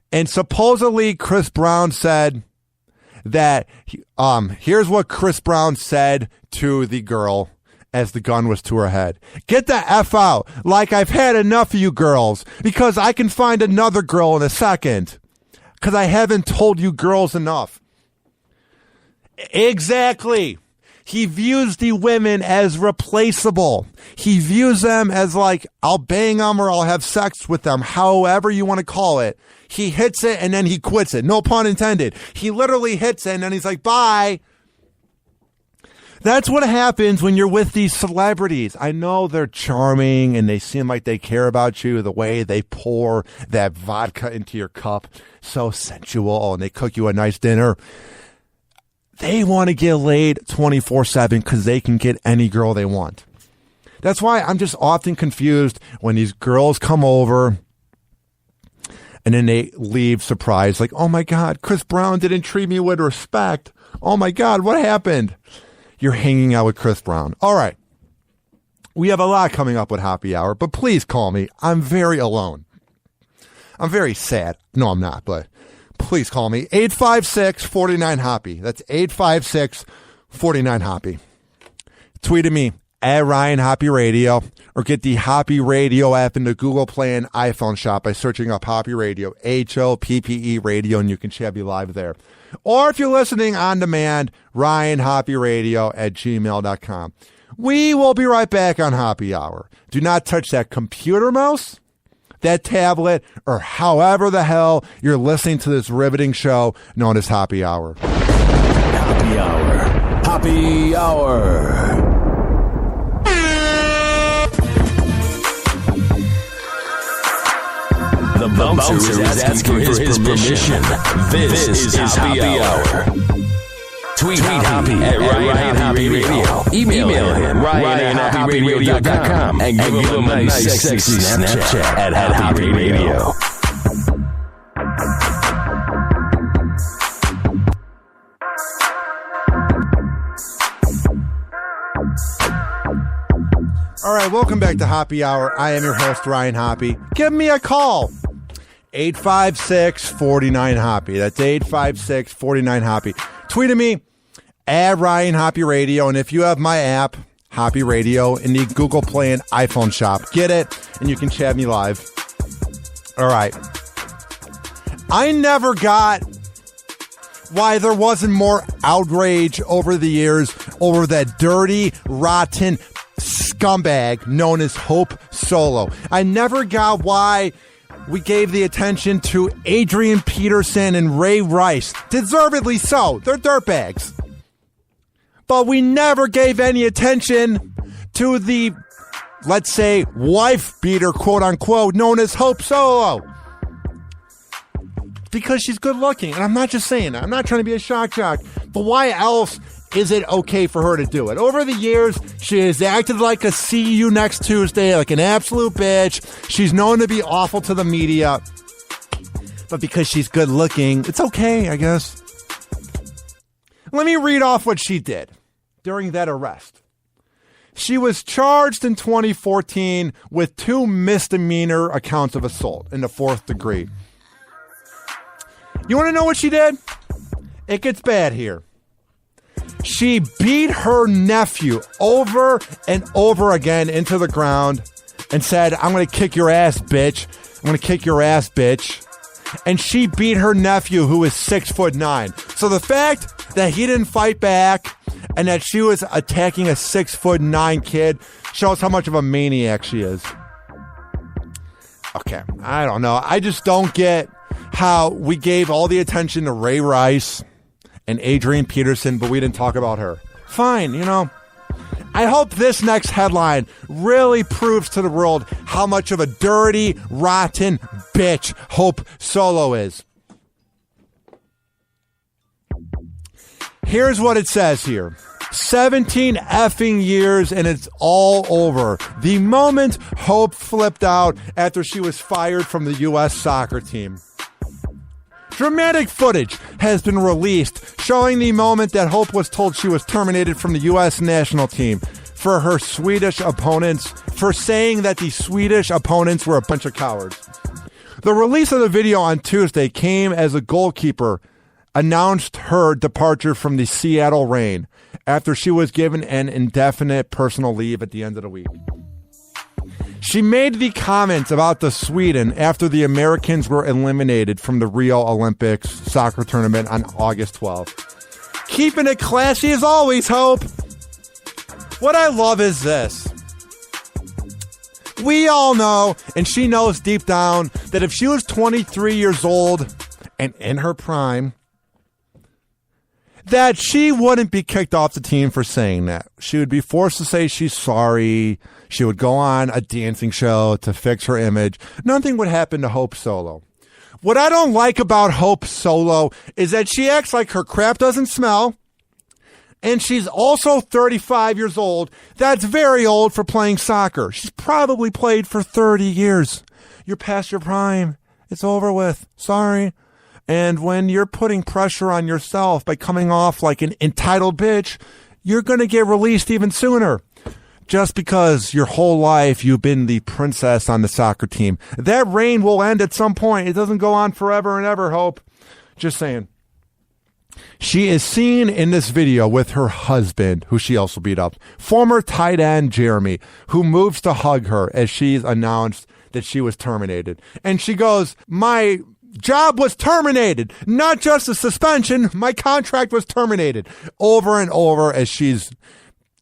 And supposedly Chris Brown said that, here's what Chris Brown said to the girl as the gun was to her head. Get the F out. Like, I've had enough of you girls because I can find another girl in a second because I haven't told you girls enough. Exactly. He views the women as replaceable. He views them as like, I'll bang them or I'll have sex with them, however you want to call it. He hits it and then he quits it. No pun intended. He literally hits it and then he's like, bye. That's what happens when you're with these celebrities. I know they're charming and they seem like they care about you, the way they pour that vodka into your cup. So sensual, and they cook you a nice dinner. They want to get laid 24/7 because they can get any girl they want. That's why I'm just often confused when these girls come over and then they leave surprised. Like, oh my God, Chris Brown didn't treat me with respect. Oh my God, what happened? You're hanging out with Chris Brown. All right. We have a lot coming up with Happy Hour, but please call me. I'm very alone. I'm very sad. No, I'm not, but please call me. 856-49-HOPPY. That's 856-49-HOPPY. Tweet at me at Ryan Hoppy Radio, or get the Hoppy Radio app in the Google Play and iPhone shop by searching up Hoppy Radio, HOPPE Radio, and you can chat me live there. Or if you're listening on demand, RyanHoppyRadio@gmail.com. We will be right back on Happy Hour. Do not touch that computer mouse, that tablet, or however the hell you're listening to this riveting show known as Happy Hour. Happy Hour. Happy Hour. The bouncer is asking for his permission. This is Happy Hour. Tweet Hoppy at Ryan Hoppy Radio. Email him, ryan@hoppyradio.com, and give him a nice sexy Snapchat at Hoppy Radio. All right, welcome back to Happy Hour. I am your host, Ryan Hoppy. Give me a call. 856-49-HOPPY. That's 856-49-HOPPY. Tweet at me at Ryan Hoppy Radio. And if you have my app, Hoppy Radio, in the Google Play and iPhone shop, get it, and you can chat me live. All right. I never got why there wasn't more outrage over the years over that dirty, rotten scumbag known as Hope Solo. I never got why we gave the attention to Adrian Peterson and Ray Rice. Deservedly so. They're dirtbags. But we never gave any attention to the, let's say, wife beater, quote unquote, known as Hope Solo. Because she's good looking. And I'm not just saying that. I'm not trying to be a shock jock. But why else is it okay for her to do it? Over the years, she has acted like a see you next Tuesday, like an absolute bitch. She's known to be awful to the media. But because she's good looking, it's okay, I guess. Let me read off what she did during that arrest. She was charged in 2014 with 2 misdemeanor accounts of assault in the 4th degree. You want to know what she did? It gets bad here. She beat her nephew over and over again into the ground and said, I'm going to kick your ass, bitch. I'm going to kick your ass, bitch. And she beat her nephew, who is 6'9". So the fact that he didn't fight back and that she was attacking a 6'9" kid shows how much of a maniac she is. Okay, I don't know. I just don't get how we gave all the attention to Ray Rice and Adrian Peterson, but we didn't talk about her. Fine, you know. I hope this next headline really proves to the world how much of a dirty, rotten bitch Hope Solo is. Here's what it says here. 17 effing years and it's all over. The moment Hope flipped out after she was fired from the U.S. soccer team. Dramatic footage has been released showing the moment that Hope was told she was terminated from the U.S. national team for her Swedish opponents, for saying that the Swedish opponents were a bunch of cowards. The release of the video on Tuesday came as a goalkeeper announced her departure from the Seattle Reign after she was given an indefinite personal leave at the end of the week. She made the comments about the Sweden after the Americans were eliminated from the Rio Olympics soccer tournament on August 12th. Keeping it classy as always, Hope. What I love is this. We all know, and she knows deep down, that if she was 23 years old and in her prime, that she wouldn't be kicked off the team for saying that. She would be forced to say she's sorry. She would go on a dancing show to fix her image. Nothing would happen to Hope Solo. What I don't like about Hope Solo is that she acts like her crap doesn't smell. And she's also 35 years old. That's very old for playing soccer. She's probably played for 30 years. You're past your prime. It's over with. Sorry. And when you're putting pressure on yourself by coming off like an entitled bitch, you're going to get released even sooner. Just because your whole life you've been the princess on the soccer team. That reign will end at some point. It doesn't go on forever and ever, Hope. Just saying. She is seen in this video with her husband, who she also beat up, former tight end Jeremy, who moves to hug her as she's announced that she was terminated. And she goes, my job was terminated, not just a suspension. My contract was terminated, over and over as she's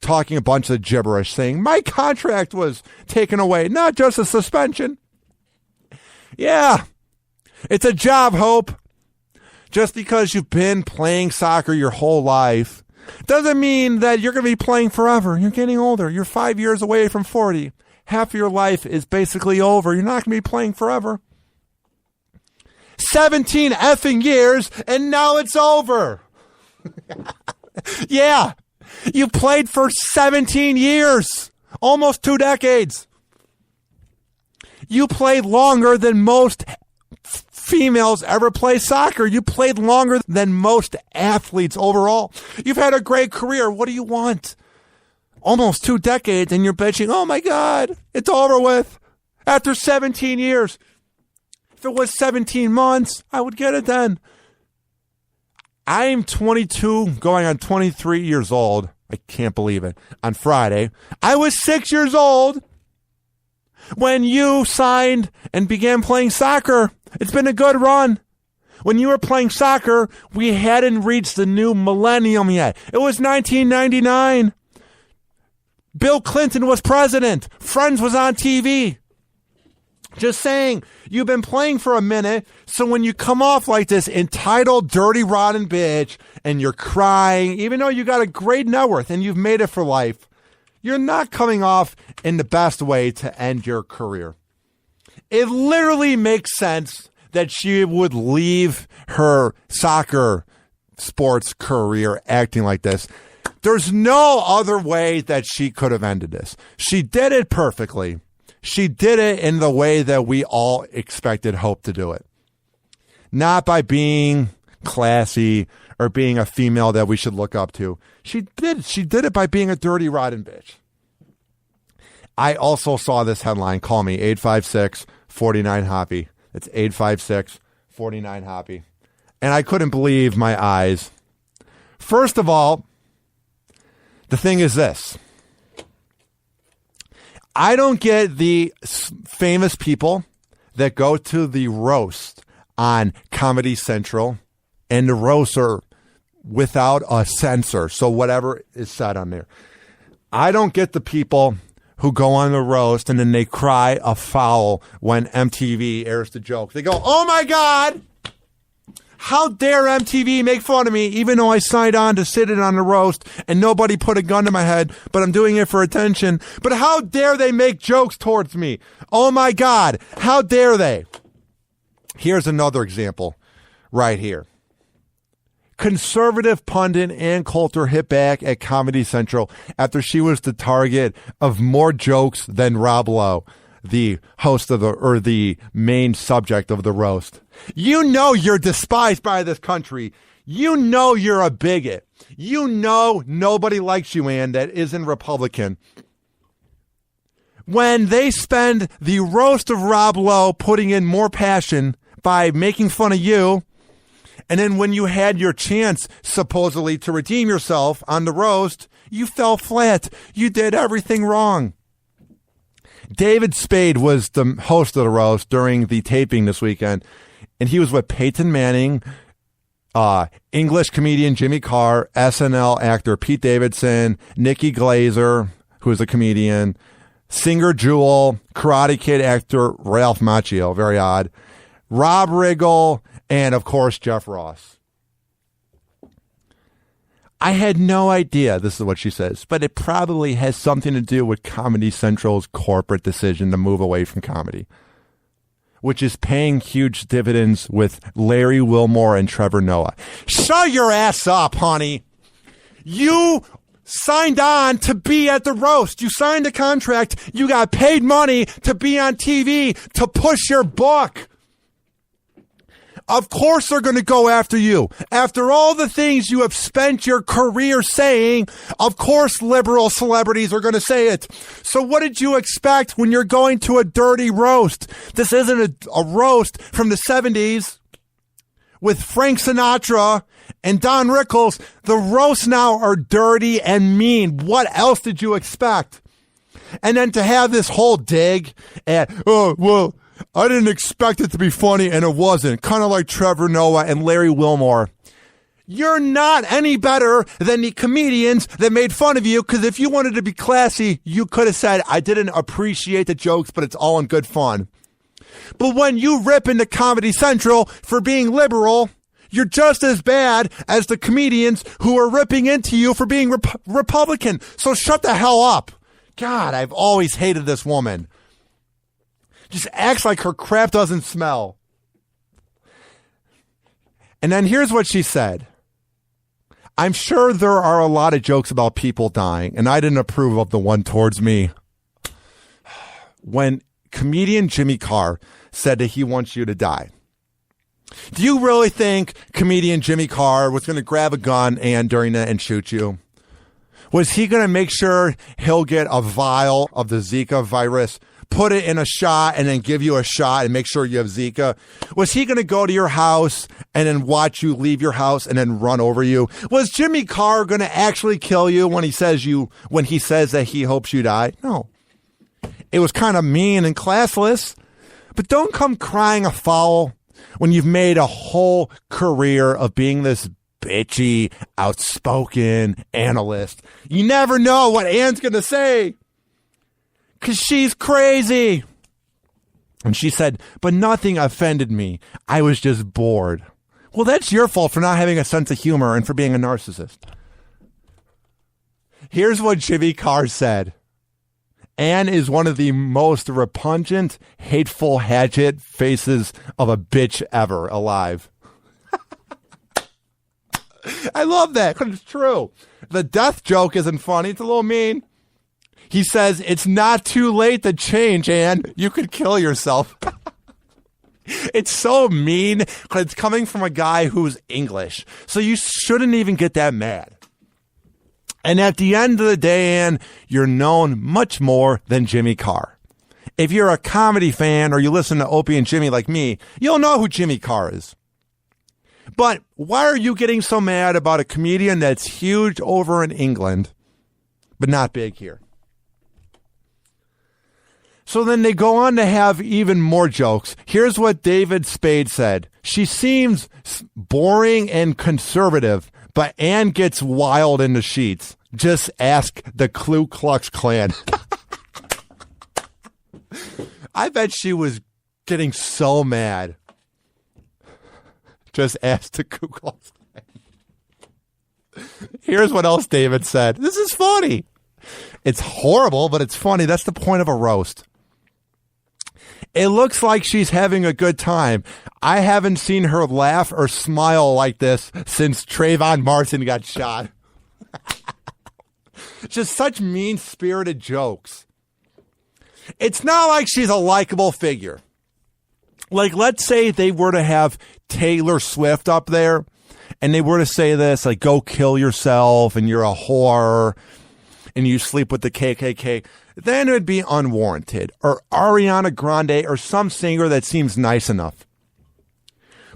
talking a bunch of gibberish, saying my contract was taken away, not just a suspension. Yeah, it's a job, Hope. Just because you've been playing soccer your whole life doesn't mean that you're going to be playing forever. You're getting older. You're 5 years away from 40. Half of your life is basically over. You're not going to be playing forever. 17 effing years, and now it's over. Yeah, you played for 17 years, almost 2 decades. You played longer than most females ever play soccer. You played longer than most athletes overall. You've had a great career. What do you want? Almost 2 decades, and you're bitching, oh my God, it's over with. After 17 years. If it was 17 months, I would get it then. I'm 22, going on 23 years old. I can't believe it. On Friday, I was 6 years old when you signed and began playing soccer. It's been a good run. When you were playing soccer, we hadn't reached the new millennium yet. It was 1999. Bill Clinton was president. Friends was on TV. Just saying, you've been playing for a minute, so when you come off like this entitled, dirty, rotten bitch, and you're crying, even though you got a great net worth and you've made it for life, you're not coming off in the best way to end your career. It literally makes sense that she would leave her soccer sports career acting like this. There's no other way that she could have ended this. She did it perfectly. She did it in the way that we all expected Hope to do it. Not by being classy or being a female that we should look up to. She did it by being a dirty, rotten bitch. I also saw this headline. Call me 856-49-HOPPY. It's 856-49-HOPPY. And I couldn't believe my eyes. First of all, the thing is this. I don't get the famous people that go to the roast on Comedy Central, and the roasts are without a censor. So whatever is said on there. I don't get the people who go on the roast and then they cry a foul when MTV airs the joke. They go, oh my God, how dare MTV make fun of me even though I signed on to sit in on the roast and nobody put a gun to my head, but I'm doing it for attention. But how dare they make jokes towards me? Oh my God, how dare they? Here's another example right here. Conservative pundit Ann Coulter hit back at Comedy Central after she was the target of more jokes than Rob Lowe, the host of the main subject of the roast. You know you're despised by this country. You know you're a bigot. You know nobody likes you, Ann, that isn't Republican. When they spend the roast of Rob Lowe putting in more passion by making fun of you, and then when you had your chance, supposedly, to redeem yourself on the roast, you fell flat. You did everything wrong. David Spade was the host of the roast during the taping this weekend, and he was with Peyton Manning, English comedian Jimmy Carr, SNL actor Pete Davidson, Nikki Glazer, who is a comedian, singer Jewel, Karate Kid actor Ralph Macchio, very odd, Rob Riggle, and, of course, Jeff Ross. I had no idea, this is what she says, but it probably has something to do with Comedy Central's corporate decision to move away from comedy, which is paying huge dividends with Larry Wilmore and Trevor Noah. Shut your ass up, honey. You signed on to be at the roast. You signed a contract. You got paid money to be on TV, to push your book. Of course they're going to go after you. After all the things you have spent your career saying, of course liberal celebrities are going to say it. So what did you expect when you're going to a dirty roast? This isn't a roast from the 70s with Frank Sinatra and Don Rickles. The roasts now are dirty and mean. What else did you expect? And then to have this whole dig at, oh, well, I didn't expect it to be funny, and it wasn't. Kind of like Trevor Noah and Larry Wilmore. You're not any better than the comedians that made fun of you, because if you wanted to be classy, you could have said, I didn't appreciate the jokes, but it's all in good fun. But when you rip into Comedy Central for being liberal, you're just as bad as the comedians who are ripping into you for being Republican. So shut the hell up. God, I've always hated this woman. Just acts like her crap doesn't smell. And then here's what she said. I'm sure there are a lot of jokes about people dying, and I didn't approve of the one towards me. When comedian Jimmy Carr said that he wants you to die, do you really think comedian Jimmy Carr was going to grab a gun and during that and shoot you? Was he going to make sure he'll get a vial of the Zika virus, put it in a shot, and then give you a shot and make sure you have Zika? Was he going to go to your house and then watch you leave your house and then run over you? Was Jimmy Carr going to actually kill you when he says that he hopes you die? No. It was kind of mean and classless. But don't come crying a foul when you've made a whole career of being this bitchy, outspoken analyst. You never know what Ann's going to say, because she's crazy. And she said, but nothing offended me. I was just bored. Well, that's your fault for not having a sense of humor and for being a narcissist. Here's what Jimmy Carr said. Ann is one of the most repugnant, hateful, hatchet faces of a bitch ever alive. I love that because it's true. The death joke isn't funny. It's a little mean. He says, it's not too late to change, Ann. You could kill yourself. It's so mean because it's coming from a guy who's English. So you shouldn't even get that mad. And at the end of the day, Ann, you're known much more than Jimmy Carr. If you're a comedy fan or you listen to Opie and Jimmy like me, you'll know who Jimmy Carr is. But why are you getting so mad about a comedian that's huge over in England, but not big here? So then they go on to have even more jokes. Here's what David Spade said. She seems boring and conservative, but Ann gets wild in the sheets. Just ask the Ku Klux Klan. I bet she was getting so mad. Just asked to Google. Here's what else David said. This is funny. It's horrible, but it's funny. That's the point of a roast. It looks like she's having a good time. I haven't seen her laugh or smile like this since Trayvon Martin got shot. Just such mean-spirited jokes. It's not like she's a likable figure. Like, let's say they were to have Taylor Swift up there, and they were to say this, like, go kill yourself, and you're a whore, and you sleep with the KKK, then it would be unwarranted. Or Ariana Grande, or some singer that seems nice enough.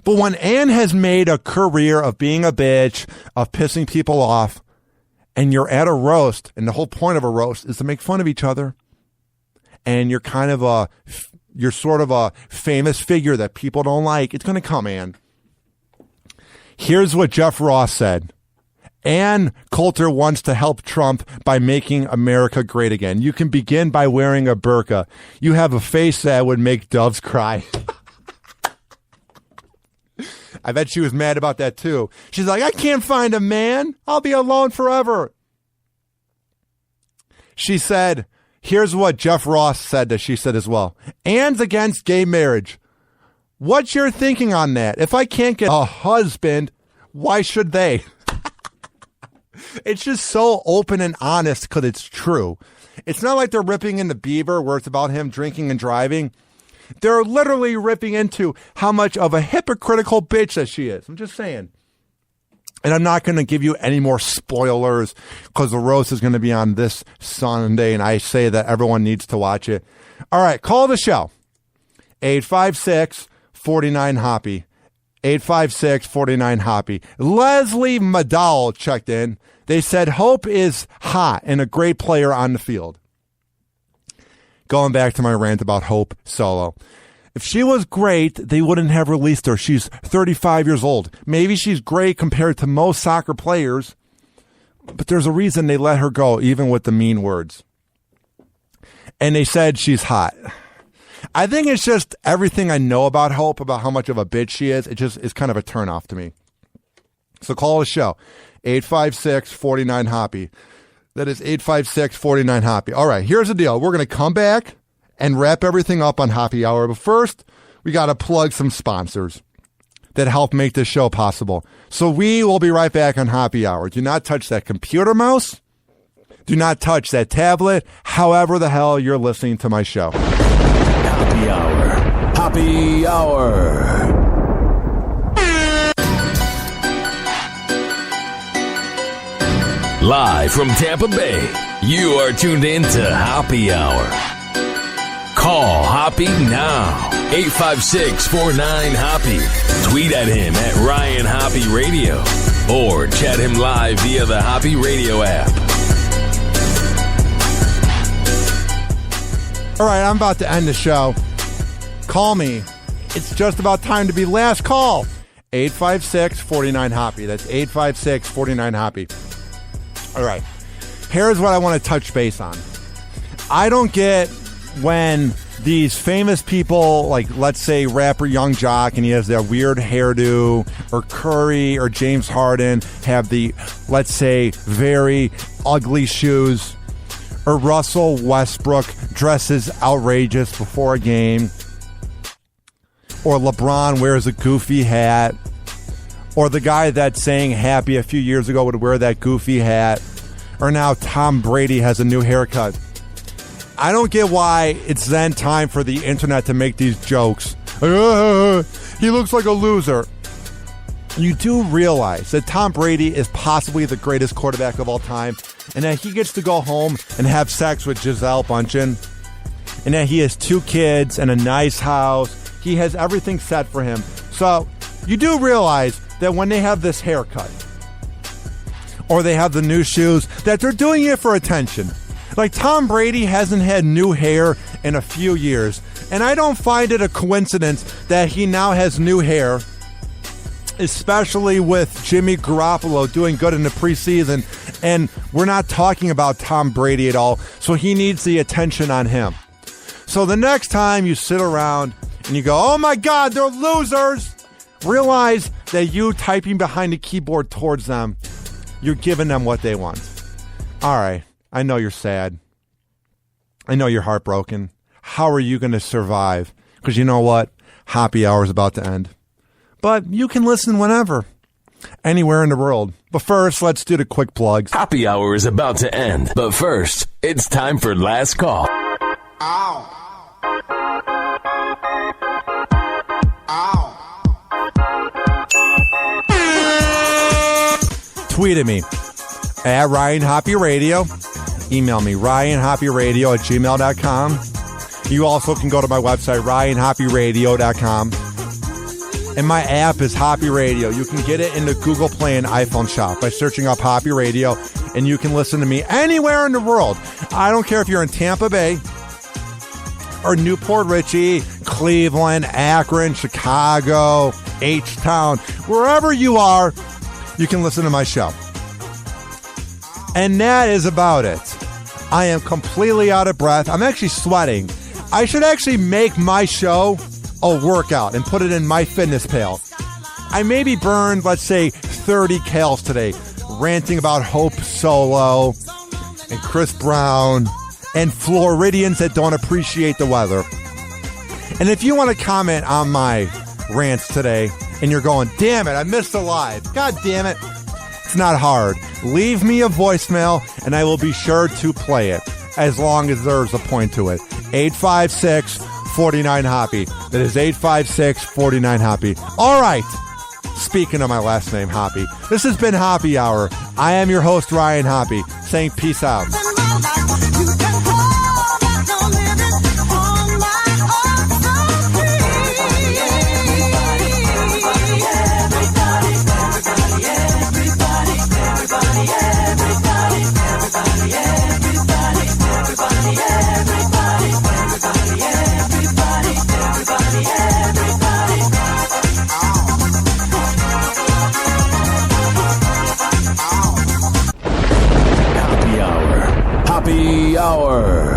But when Ann has made a career of being a bitch, of pissing people off, and you're at a roast, and the whole point of a roast is to make fun of each other, and you're kind of you're sort of a famous figure that people don't like, it's going to come, Ann. Here's what Jeff Ross said. Ann Coulter wants to help Trump by making America great again. You can begin by wearing a burqa. You have a face that would make doves cry. I bet she was mad about that too. She's like, I can't find a man. I'll be alone forever. She said, here's what Jeff Ross said that she said as well. Ann's against gay marriage. What's your thinking on that? If I can't get a husband, why should they? It's just so open and honest because it's true. It's not like they're ripping into Bieber where it's about him drinking and driving. They're literally ripping into how much of a hypocritical bitch that she is. I'm just saying. And I'm not going to give you any more spoilers because the roast is going to be on this Sunday, and I say that everyone needs to watch it. All right, call the show. 856-49-HOPPY. 856-49-HOPPY. Leslie McDowell checked in. They said Hope is hot and a great player on the field. Going back to my rant about Hope Solo. If she was great, they wouldn't have released her. She's 35 years old. Maybe she's great compared to most soccer players, but there's a reason they let her go, even with the mean words. And they said she's hot. I think it's just everything I know about Hope, about how much of a bitch she is. It just is kind of a turnoff to me. So call the show. 856-49-HOPPY. That is 856-49-HOPPY. All right, here's the deal. We're going to come back and wrap everything up on Hoppy Hour. But first, we got to plug some sponsors that help make this show possible. So we will be right back on Hoppy Hour. Do not touch that computer mouse. Do not touch that tablet. However the hell you're listening to my show. Hoppy Hour. Hoppy Hour. Live from Tampa Bay, you are tuned in to Hoppy Hour. Call Hoppy now. 856-49-HOPPY. Tweet at him at Ryan Hoppy Radio. Or chat him live via the Hoppy Radio app. All right, I'm about to end the show. Call me. It's just about time to be last call. 856-49-HOPPY. That's 856-49-HOPPY. All right. Here's what I want to touch base on. I don't get when these famous people, like let's say rapper Young Jock, and he has that weird hairdo, or Curry or James Harden have the, let's say, very ugly shoes, or Russell Westbrook dresses outrageous before a game, or LeBron wears a goofy hat, or the guy that's saying happy a few years ago would wear that goofy hat, or now Tom Brady has a new haircut. I don't get why it's then time for the internet to make these jokes. He looks like a loser. You do realize that Tom Brady is possibly the greatest quarterback of all time, and that he gets to go home and have sex with Gisele Bündchen, and that he has 2 kids and a nice house. He has everything set for him. So you do realize that when they have this haircut, or they have the new shoes, that they're doing it for attention. Like Tom Brady hasn't had new hair in a few years, and I don't find it a coincidence that he now has new hair, especially with Jimmy Garoppolo doing good in the preseason, and we're not talking about Tom Brady at all, so he needs the attention on him. So the next time you sit around and you go, oh my God, they're losers, realize that you typing behind the keyboard towards them, you're giving them what they want. All right, I know you're sad. I know you're heartbroken. How are you going to survive? Because you know what? Happy hour is about to end. But you can listen whenever, anywhere in the world. But first, let's do the quick plugs. Happy hour is about to end. But first, it's time for last call. Ow. Tweet at me at Ryan Hoppy Radio. Email me, ryanhoppyradio@gmail.com. You also can go to my website, ryanhoppyradio.com. And my app is Hoppy Radio. You can get it in the Google Play and iPhone shop by searching up Hoppy Radio, and you can listen to me anywhere in the world. I don't care if you're in Tampa Bay or Newport Richey, Cleveland, Akron, Chicago, H-Town. Wherever you are, you can listen to my show. And that is about it. I am completely out of breath. I'm actually sweating. I should actually make my show a workout and put it in MyFitnessPal. I maybe burned, let's say, 30 calories today, ranting about Hope Solo and Chris Brown and Floridians that don't appreciate the weather. And if you want to comment on my rants today and you're going, damn it, I missed a live. God damn it. It's not hard. Leave me a voicemail and I will be sure to play it as long as there's a point to it. 856-49-HOPPY. That is 856-49-HOPPY. All right. Speaking of my last name, Hoppy, this has been Hoppy Hour. I am your host, Ryan Hoppy, saying peace out. Happy hour.